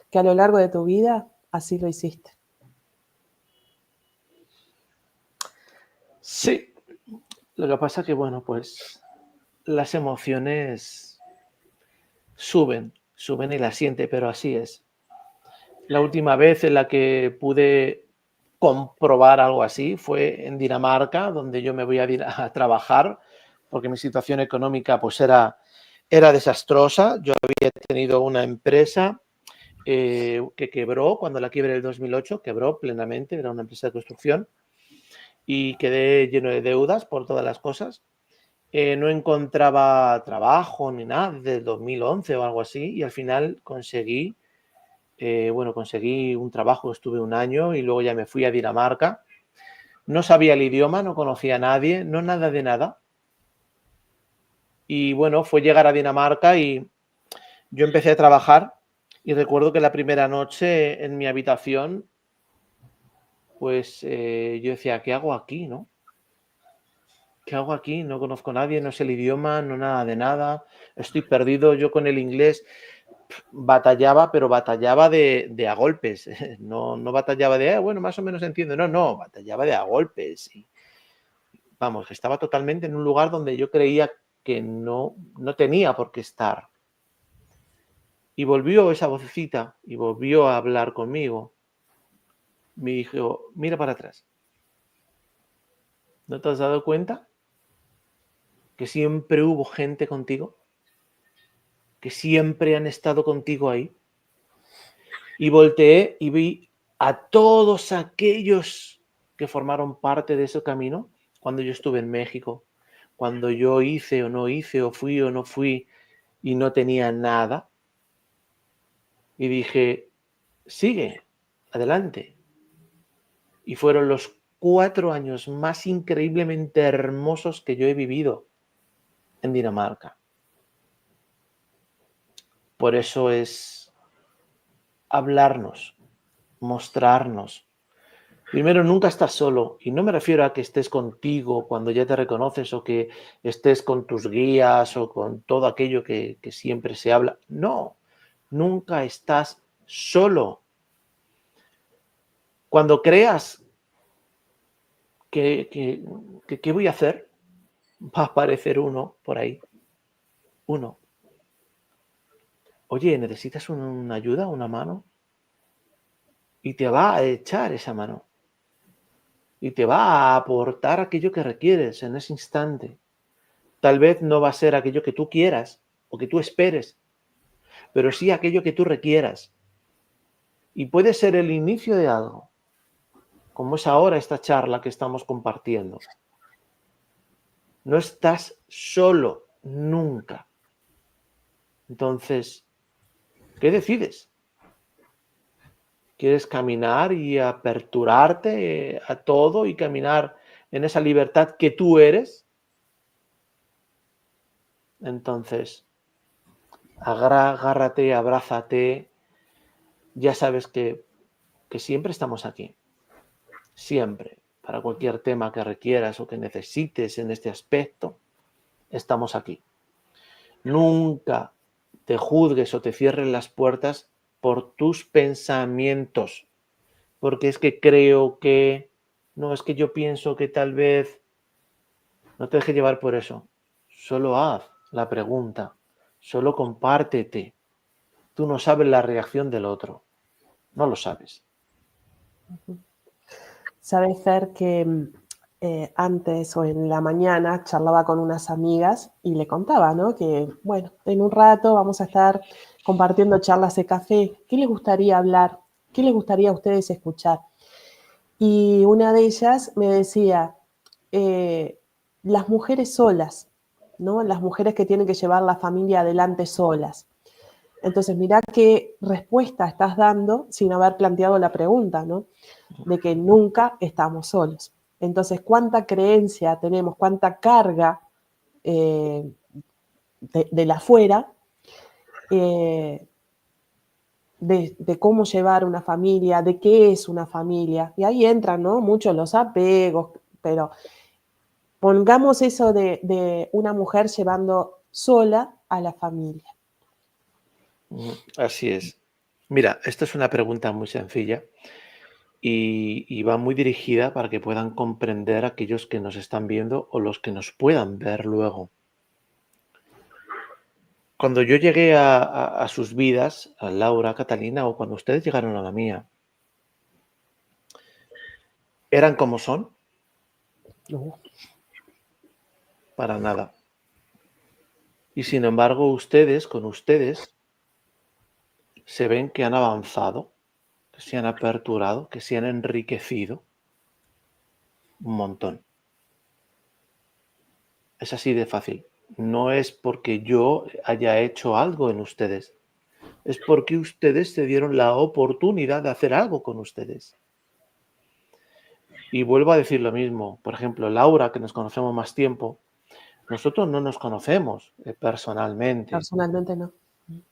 que a lo largo de tu vida así lo hiciste. Sí, lo que pasa que, bueno, pues las emociones suben y las siente, pero así es. La última vez en la que pude comprobar algo así fue en Dinamarca, donde yo me voy a trabajar, porque mi situación económica pues era desastrosa. Yo había tenido una empresa que quebró cuando la quiebre del 2008, quebró plenamente, era una empresa de construcción, y quedé lleno de deudas por todas las cosas. No encontraba trabajo ni nada desde el 2011 o algo así, y al final conseguí un trabajo, estuve un año y luego ya me fui a Dinamarca. No sabía el idioma, no conocía a nadie, no nada de nada. Y bueno, fue llegar a Dinamarca y yo empecé a trabajar y recuerdo que la primera noche en mi habitación, pues yo decía, ¿qué hago aquí, no? ¿Qué hago aquí? No conozco a nadie, no sé el idioma, no nada de nada, estoy perdido. Yo con el inglés batallaba, pero batallaba de a golpes, no batallaba de, bueno, más o menos entiendo, no, batallaba de a golpes. Y, vamos, estaba totalmente en un lugar donde yo creía que no tenía por qué estar. Y volvió esa vocecita y volvió a hablar conmigo. Me dijo, mira para atrás. ¿No te has dado cuenta que siempre hubo gente contigo? Que siempre han estado contigo ahí. Y volteé y vi a todos aquellos que formaron parte de ese camino cuando yo estuve en México, cuando yo hice o no hice, o fui o no fui, y no tenía nada. Y dije, sigue, adelante. Y fueron los 4 años más increíblemente hermosos que yo he vivido en Dinamarca. Por eso es hablarnos, mostrarnos. Primero, nunca estás solo. Y no me refiero a que estés contigo cuando ya te reconoces o que estés con tus guías o con todo aquello que siempre se habla. No, nunca estás solo. Cuando creas ¿qué voy a hacer? Va a aparecer uno por ahí. Uno. Oye, ¿necesitas una ayuda, una mano? Y te va a echar esa mano. Y te va a aportar aquello que requieres en ese instante. Tal vez no va a ser aquello que tú quieras o que tú esperes, pero sí aquello que tú requieras. Y puede ser el inicio de algo, como es ahora esta charla que estamos compartiendo. No estás solo, nunca. Entonces, ¿qué decides? ¿Quieres caminar y aperturarte a todo y caminar en esa libertad que tú eres? Entonces, agárrate, abrázate. Ya sabes que siempre estamos aquí. Siempre. Para cualquier tema que requieras o que necesites en este aspecto, estamos aquí. Nunca te juzgues o te cierres las puertas por tus pensamientos. Porque es que creo que... No, es que yo pienso que tal vez... No te dejes llevar por eso. Solo haz la pregunta. Solo compártete. Tú no sabes la reacción del otro. No lo sabes. Sabes, Fer, que antes o en la mañana charlaba con unas amigas y le contaba, ¿no? Que, bueno, en un rato vamos a estar compartiendo charlas de café. ¿Qué les gustaría hablar? ¿Qué les gustaría a ustedes escuchar? Y una de ellas me decía, las mujeres solas, ¿no? Las mujeres que tienen que llevar la familia adelante solas. Entonces, mirá qué respuesta estás dando sin haber planteado la pregunta, ¿no? De que nunca estamos solos. Entonces, ¿cuánta creencia tenemos, cuánta carga de la afuera de cómo llevar una familia, de qué es una familia? Y ahí entran, ¿no? Muchos los apegos, pero pongamos eso de una mujer llevando sola a la familia. Así es. Mira, esta es una pregunta muy sencilla y va muy dirigida para que puedan comprender aquellos que nos están viendo o los que nos puedan ver luego. Cuando yo llegué a sus vidas, a Laura, a Catalina, o cuando ustedes llegaron a la mía, ¿eran como son? No. Para nada. Y sin embargo, ustedes, con ustedes, se ven que han avanzado, que se han aperturado, que se han enriquecido un montón. Es así de fácil. No es porque yo haya hecho algo en ustedes, es porque ustedes se dieron la oportunidad de hacer algo con ustedes. Y vuelvo a decir lo mismo. Por ejemplo, Laura, que nos conocemos más tiempo, nosotros no nos conocemos personalmente. Personalmente no.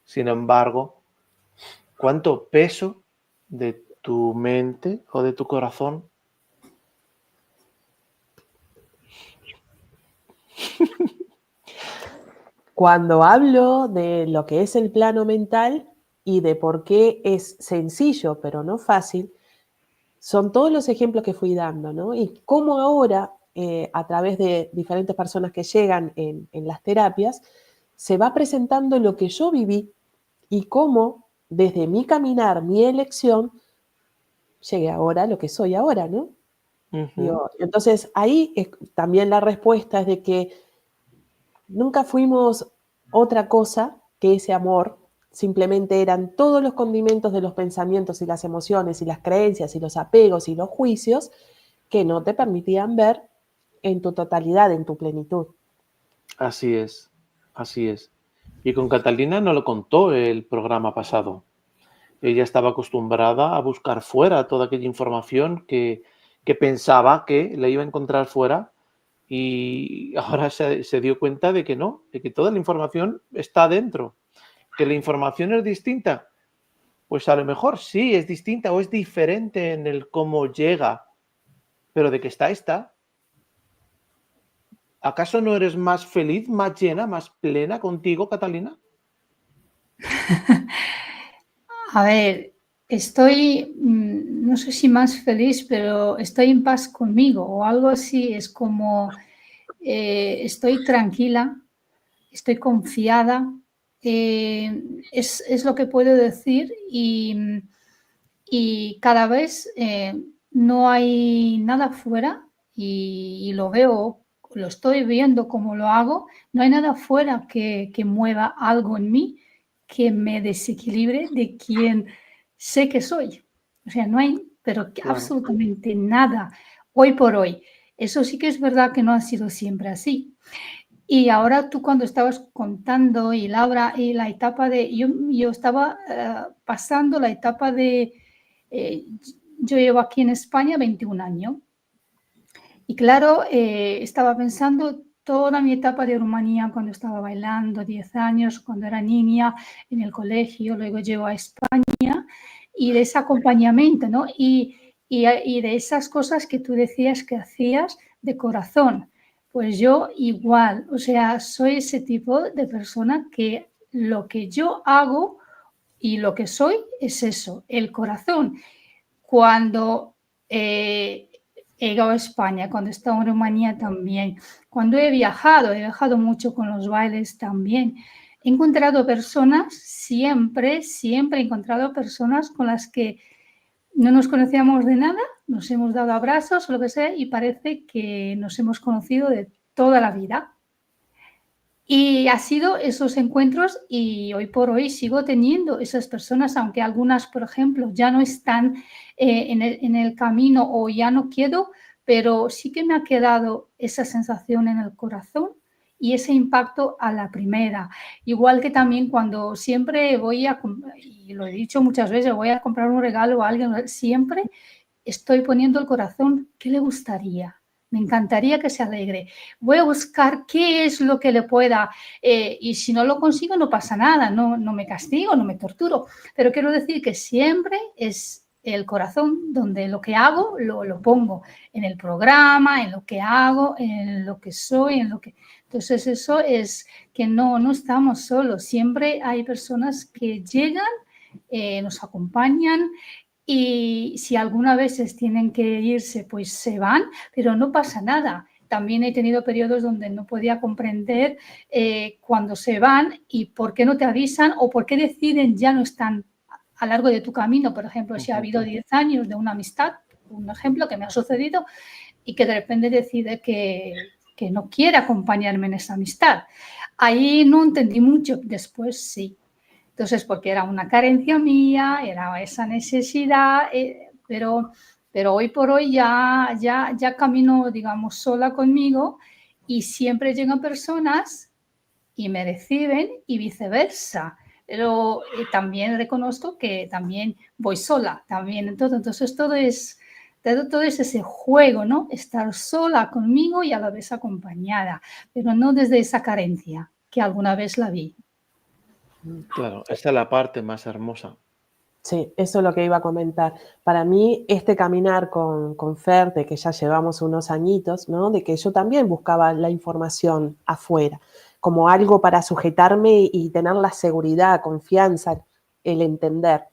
Sin embargo, ¿cuánto peso de tu mente o de tu corazón Cuando hablo de lo que es el plano mental y de por qué es sencillo, pero no fácil, son todos los ejemplos que fui dando, ¿no? Y cómo ahora, a través de diferentes personas que llegan en las terapias, se va presentando lo que yo viví y cómo, desde mi caminar, mi elección, llegué ahora a lo que soy ahora, ¿no? Digo, entonces, ahí también la respuesta es de que nunca fuimos otra cosa que ese amor, simplemente eran todos los condimentos de los pensamientos y las emociones y las creencias y los apegos y los juicios que no te permitían ver en tu totalidad, en tu plenitud. Así es, así es. Y con Catalina no lo contó el programa pasado. Ella estaba acostumbrada a buscar fuera toda aquella información que pensaba que le iba a encontrar fuera y ahora se dio cuenta de que no, de que toda la información está dentro. ¿Que la información es distinta? Pues a lo mejor sí, es distinta o es diferente en el cómo llega, pero de que está. ¿Acaso no eres más feliz, más llena, más plena contigo, Catalina? A ver, estoy, no sé si más feliz, pero estoy en paz conmigo o algo así. Es como estoy tranquila, estoy confiada. Es lo que puedo decir y cada vez no hay nada fuera y lo veo, lo estoy viendo como lo hago, no hay nada fuera que mueva algo en mí que me desequilibre de quien sé que soy. O sea, no hay, pero Claro. absolutamente nada hoy por hoy. Eso sí que es verdad que no ha sido siempre así. Y ahora tú cuando estabas contando y Laura, y la etapa de, yo estaba pasando la etapa de, eh, yo llevo aquí en España 21 años y claro, estaba pensando toda mi etapa de Rumanía cuando estaba bailando, 10 años, cuando era niña en el colegio, luego llego a España y de ese acompañamiento, ¿no? Y de esas cosas que tú decías que hacías de corazón. Pues yo igual, o sea, soy ese tipo de persona que lo que yo hago y lo que soy es eso, el corazón. Cuando he llegado a España, cuando he estado en Rumanía también, cuando he viajado mucho con los bailes también, he encontrado personas, siempre he encontrado personas con las que no nos conocíamos de nada, nos hemos dado abrazos o lo que sea y parece que nos hemos conocido de toda la vida. Y ha sido esos encuentros y hoy por hoy sigo teniendo esas personas, aunque algunas, por ejemplo, ya no están en el camino o ya no quedo, pero sí que me ha quedado esa sensación en el corazón y ese impacto a la primera. Igual que también cuando siempre voy a, y lo he dicho muchas veces, voy a comprar un regalo a alguien, siempre estoy poniendo el corazón, ¿qué le gustaría? Me encantaría que se alegre. Voy a buscar qué es lo que le pueda, y si no lo consigo no pasa nada, no me castigo, no me torturo, pero quiero decir que siempre es el corazón donde lo que hago lo pongo en el programa, en lo que hago, en lo que soy, en lo que... Entonces eso es que no estamos solos, siempre hay personas que llegan, nos acompañan, y si algunas veces tienen que irse, pues se van, pero no pasa nada. También he tenido periodos donde no podía comprender cuando se van y por qué no te avisan o por qué deciden ya no están a lo largo de tu camino. Por ejemplo, si ha habido 10 años de una amistad, un ejemplo que me ha sucedido, y que de repente decide que no quiere acompañarme en esa amistad. Ahí no entendí mucho, después sí. Entonces, porque era una carencia mía, era esa necesidad, pero hoy por hoy ya camino, digamos, sola conmigo y siempre llegan personas y me reciben y viceversa. Pero también reconozco que también voy sola, también. Entonces todo es ese juego, ¿no? Estar sola conmigo y a la vez acompañada, pero no desde esa carencia que alguna vez la vi. Claro, esa es la parte más hermosa. Sí, eso es lo que iba a comentar. Para mí, este caminar con Fer, de que ya llevamos unos añitos, ¿no? De que yo también buscaba la información afuera, como algo para sujetarme y tener la seguridad, confianza, el entender.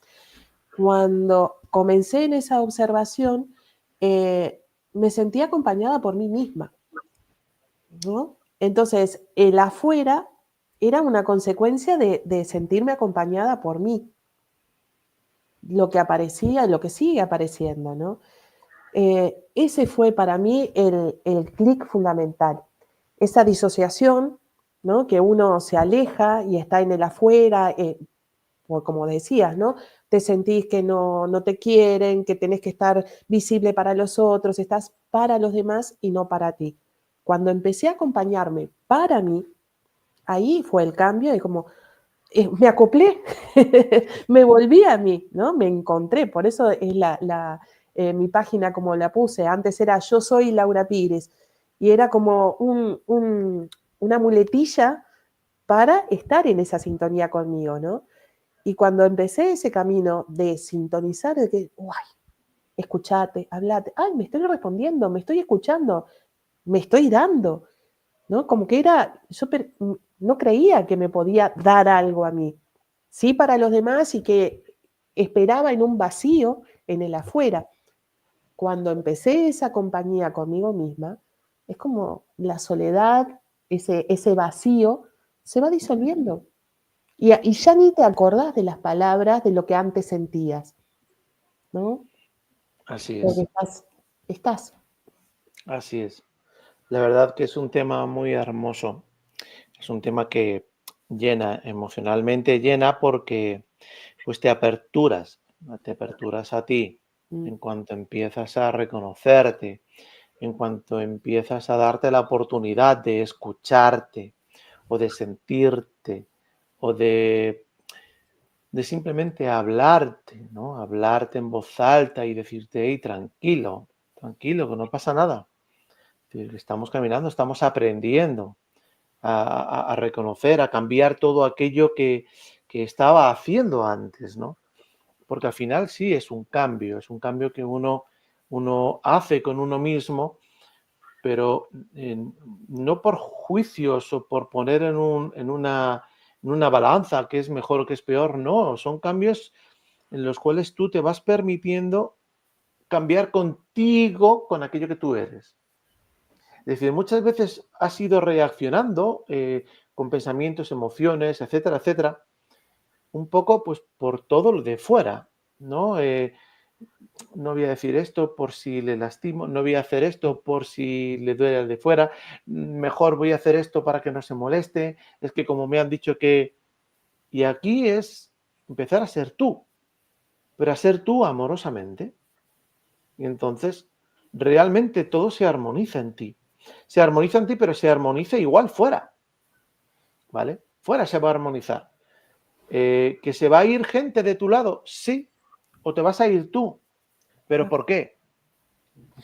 Cuando comencé en esa observación, me sentí acompañada por mí misma, ¿no? Entonces, el afuera era una consecuencia de sentirme acompañada por mí, lo que aparecía y lo que sigue apareciendo, ¿no? Ese fue para mí el clic fundamental. Esa disociación, ¿no? Que uno se aleja y está en el afuera, como decías, ¿no? Te sentís que no te quieren, que tenés que estar visible para los otros, estás para los demás y no para ti. Cuando empecé a acompañarme para mí, ahí fue el cambio y como me acoplé, me volví a mí, ¿no? Me encontré, por eso es mi página como la puse, antes era Yo soy Laura Pires, y era como una muletilla para estar en esa sintonía conmigo, ¿no? Y cuando empecé ese camino de sintonizar, de que, guay, escuchate, hablate, ay, me estoy respondiendo, me estoy escuchando, me estoy dando, ¿no? Como que no creía que me podía dar algo a mí, sí para los demás y que esperaba en un vacío en el afuera. Cuando empecé esa compañía conmigo misma, es como la soledad, ese vacío, se va disolviendo. Y ya ni te acordás de las palabras de lo que antes sentías, ¿no? Así Porque es, estás. así es. La verdad que es un tema muy hermoso. Es un tema que llena, emocionalmente llena porque pues te aperturas a ti Mm. en cuanto empiezas a reconocerte, en cuanto empiezas a darte la oportunidad de escucharte o de sentirte o de simplemente hablarte, ¿no? Hablarte en voz alta y decirte, hey, tranquilo, tranquilo, que no pasa nada. Estamos caminando, estamos aprendiendo a reconocer, a cambiar todo aquello que estaba haciendo antes, ¿no? Porque al final sí es un cambio que uno hace con uno mismo, pero no por juicios o por poner en una balanza qué es mejor o qué es peor, no, son cambios en los cuales tú te vas permitiendo cambiar contigo con aquello que tú eres. Es decir, muchas veces has ido reaccionando con pensamientos, emociones, etcétera, etcétera, un poco pues por todo lo de fuera, ¿no? No voy a decir esto por si le lastimo, no voy a hacer esto por si le duele al de fuera, mejor voy a hacer esto para que no se moleste, es que como me han dicho que... Y aquí es empezar a ser tú, pero a ser tú amorosamente. Y entonces realmente todo se armoniza en ti. Se armoniza en ti, pero se armoniza igual fuera, ¿vale? Fuera se va a armonizar. ¿Que se va a ir gente de tu lado? Sí. ¿O te vas a ir tú? ¿Pero por qué?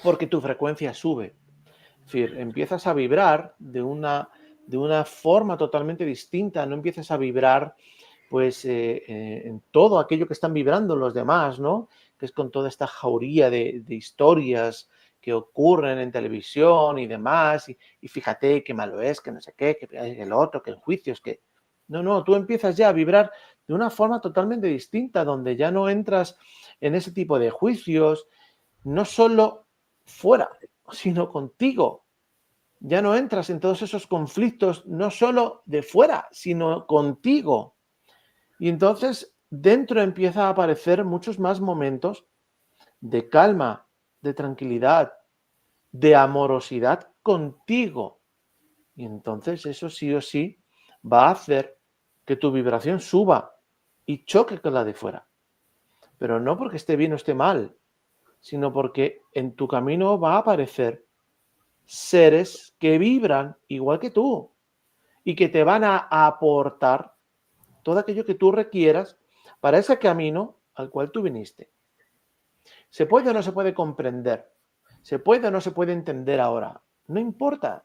Porque tu frecuencia sube. Es decir, empiezas a vibrar de una forma totalmente distinta. No empiezas a vibrar pues en todo aquello que están vibrando los demás, ¿no? Que es con toda esta jauría de historias que ocurren en televisión y demás, y fíjate qué malo es, que no sé qué, que el otro, que el juicio, es que... No, tú empiezas ya a vibrar de una forma totalmente distinta, donde ya no entras en ese tipo de juicios, no solo fuera, sino contigo. Ya no entras en todos esos conflictos, no solo de fuera, sino contigo. Y entonces dentro empieza a aparecer muchos más momentos de calma, de tranquilidad, de amorosidad contigo. Y entonces eso sí o sí va a hacer que tu vibración suba y choque con la de fuera. Pero no porque esté bien o esté mal, sino porque en tu camino va a aparecer seres que vibran igual que tú y que te van a aportar todo aquello que tú requieras para ese camino al cual tú viniste. ¿Se puede o no se puede comprender? ¿Se puede o no se puede entender ahora? No importa.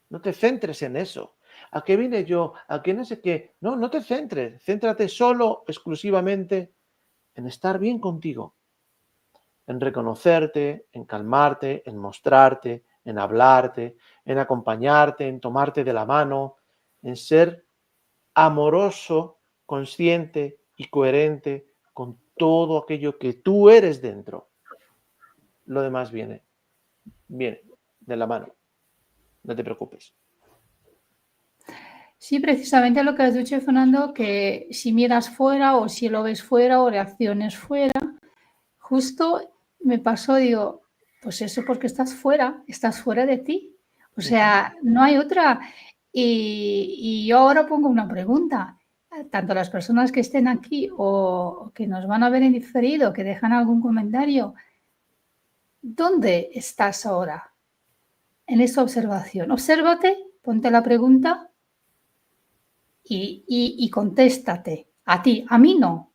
No te centres en eso. ¿A qué vine yo? ¿A qué no sé qué? No, no te centres. Céntrate solo, exclusivamente, en estar bien contigo, en reconocerte, en calmarte, en mostrarte, en hablarte, en acompañarte, en tomarte de la mano, en ser amoroso, consciente y coherente con todo aquello que tú eres dentro. Lo demás viene de la mano. No te preocupes. Sí, precisamente lo que has dicho, Fernando, que si miras fuera o si lo ves fuera o reacciones fuera, justo me pasó, digo, pues eso porque estás fuera de ti. O sea, no hay otra. Y yo ahora pongo una pregunta, tanto las personas que estén aquí o que nos van a ver en diferido, que dejan algún comentario, ¿dónde estás ahora en esa observación? Obsérvate, ponte la pregunta y contéstate. A ti, a mí no,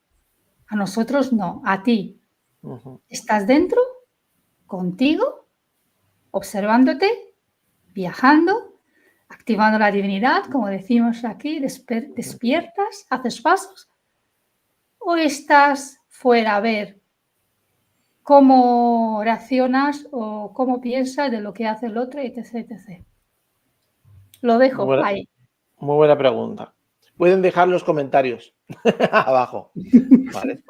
a nosotros no, a ti. Estás dentro, contigo, observándote, viajando, activando la divinidad, como decimos aquí, despiertas, haces pasos, o estás fuera a ver cómo reaccionas o cómo piensas de lo que hace el otro, etc, etc. Lo dejo ahí. Muy buena pregunta. Pueden dejar los comentarios abajo, ¿vale?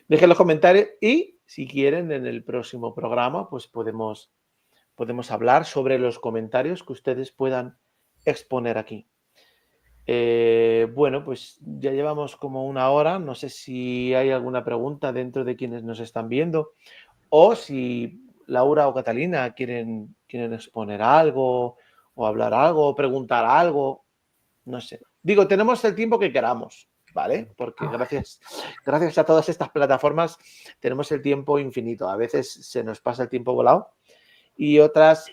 Dejen los comentarios y si quieren en el próximo programa pues podemos hablar sobre los comentarios que ustedes puedan exponer aquí. Bueno, pues ya llevamos como una hora. No sé si hay alguna pregunta dentro de quienes nos están viendo o si Laura o Catalina quieren exponer algo o hablar algo o preguntar algo. No sé. Digo, tenemos el tiempo que queramos, ¿vale? Porque gracias a todas estas plataformas tenemos el tiempo infinito. A veces se nos pasa el tiempo volado y otras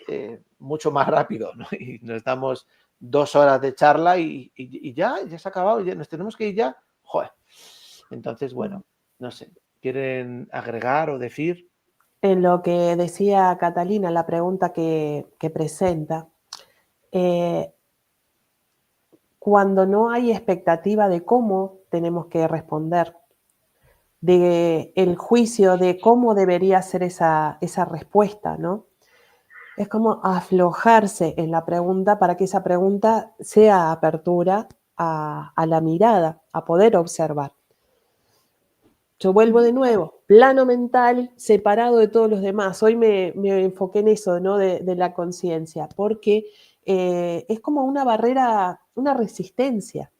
mucho más rápido, ¿no? Y nos damos 2 horas de charla y ya se ha acabado, ya nos tenemos que ir ya. Joder. Entonces, bueno, no sé. ¿Quieren agregar o decir? En lo que decía Catalina, la pregunta que presenta, cuando no hay expectativa de cómo tenemos que responder, de el juicio de cómo debería ser esa respuesta, ¿no? Es como aflojarse en la pregunta para que esa pregunta sea apertura a la mirada, a poder observar. Yo vuelvo de nuevo, plano mental separado de todos los demás. Hoy me enfoqué en eso, ¿no? De la conciencia, porque es como una barrera, una resistencia.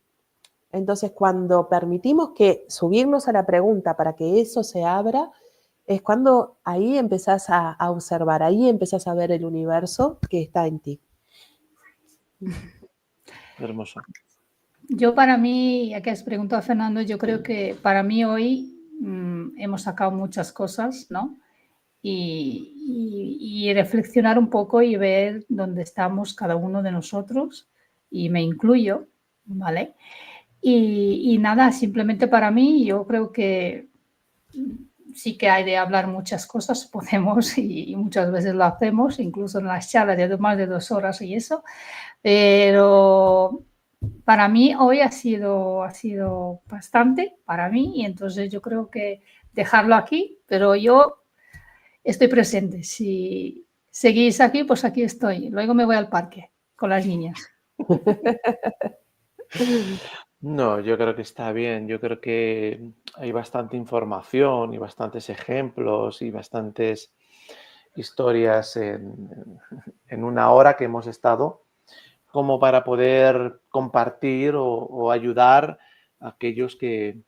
Entonces, cuando permitimos que subirnos a la pregunta para que eso se abra, es cuando ahí empezás a observar, ahí empezás a ver el universo que está en ti. Hermoso. Yo para mí, ya que has preguntado, Fernando, yo creo que para mí hoy hemos sacado muchas cosas, ¿no? Y reflexionar un poco y ver dónde estamos cada uno de nosotros, y me incluyo, ¿vale? Y nada, simplemente para mí, yo creo que sí que hay de hablar muchas cosas, podemos y muchas veces lo hacemos, incluso en las charlas de más de 2 horas y eso, pero para mí hoy ha sido bastante para mí y entonces yo creo que dejarlo aquí, pero yo estoy presente. Si seguís aquí, pues aquí estoy. Luego me voy al parque con las niñas. No, yo creo que está bien. Yo creo que hay bastante información y bastantes ejemplos y bastantes historias en una hora que hemos estado como para poder compartir o ayudar a aquellos que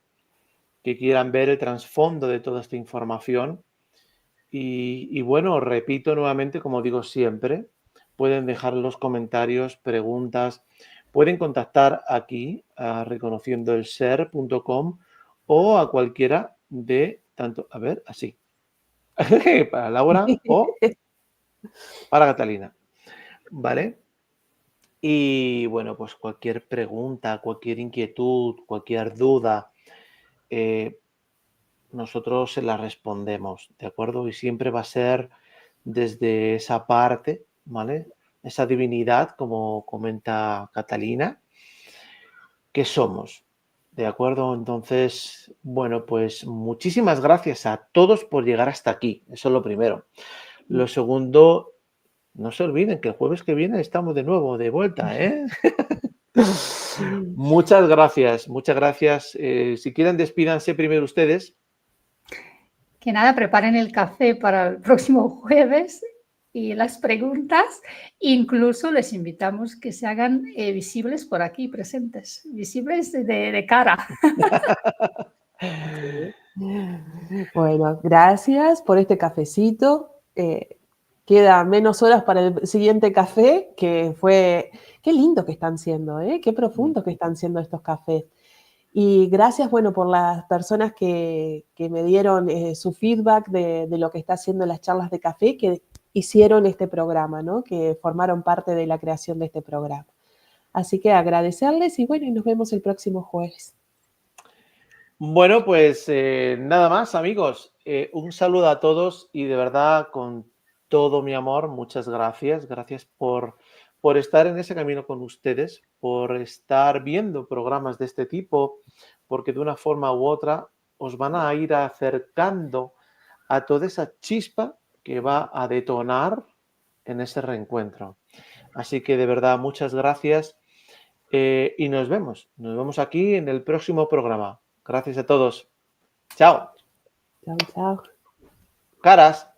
quieran ver el trasfondo de toda esta información. Y bueno, repito nuevamente, como digo siempre, pueden dejar los comentarios, preguntas, pueden contactar aquí a reconociendoelser.com o a cualquiera de tanto, a ver, así, para Laura o para Catalina, ¿vale? Y bueno, pues cualquier pregunta, cualquier inquietud, cualquier duda, nosotros se la respondemos, ¿de acuerdo? Y siempre va a ser desde esa parte, ¿vale? Esa divinidad, como comenta Catalina, que somos, ¿de acuerdo? Entonces, bueno, pues muchísimas gracias a todos por llegar hasta aquí, eso es lo primero. Lo segundo, no se olviden que el jueves que viene estamos de nuevo, de vuelta, ¿eh? Muchas gracias, muchas gracias. Si quieren, despídanse primero ustedes. Que nada, preparen el café para el próximo jueves y las preguntas. Incluso les invitamos que se hagan visibles por aquí, presentes, visibles de cara. Bueno, gracias por este cafecito. Queda menos horas para el siguiente café, que fue... Qué lindo que están siendo, ¿eh? Qué profundos que están siendo estos cafés. Y gracias, bueno, por las personas que me dieron su feedback de lo que está haciendo las charlas de café, que hicieron este programa, ¿no? Que formaron parte de la creación de este programa. Así que agradecerles y bueno, y nos vemos el próximo jueves. Bueno, pues nada más, amigos. Un saludo a todos y de verdad, con todo mi amor, muchas gracias. Gracias por estar en ese camino con ustedes, por estar viendo programas de este tipo, porque de una forma u otra os van a ir acercando a toda esa chispa que va a detonar en ese reencuentro. Así que de verdad, muchas gracias y nos vemos. Nos vemos aquí en el próximo programa. Gracias a todos. Chao. Chao, chao. Caras.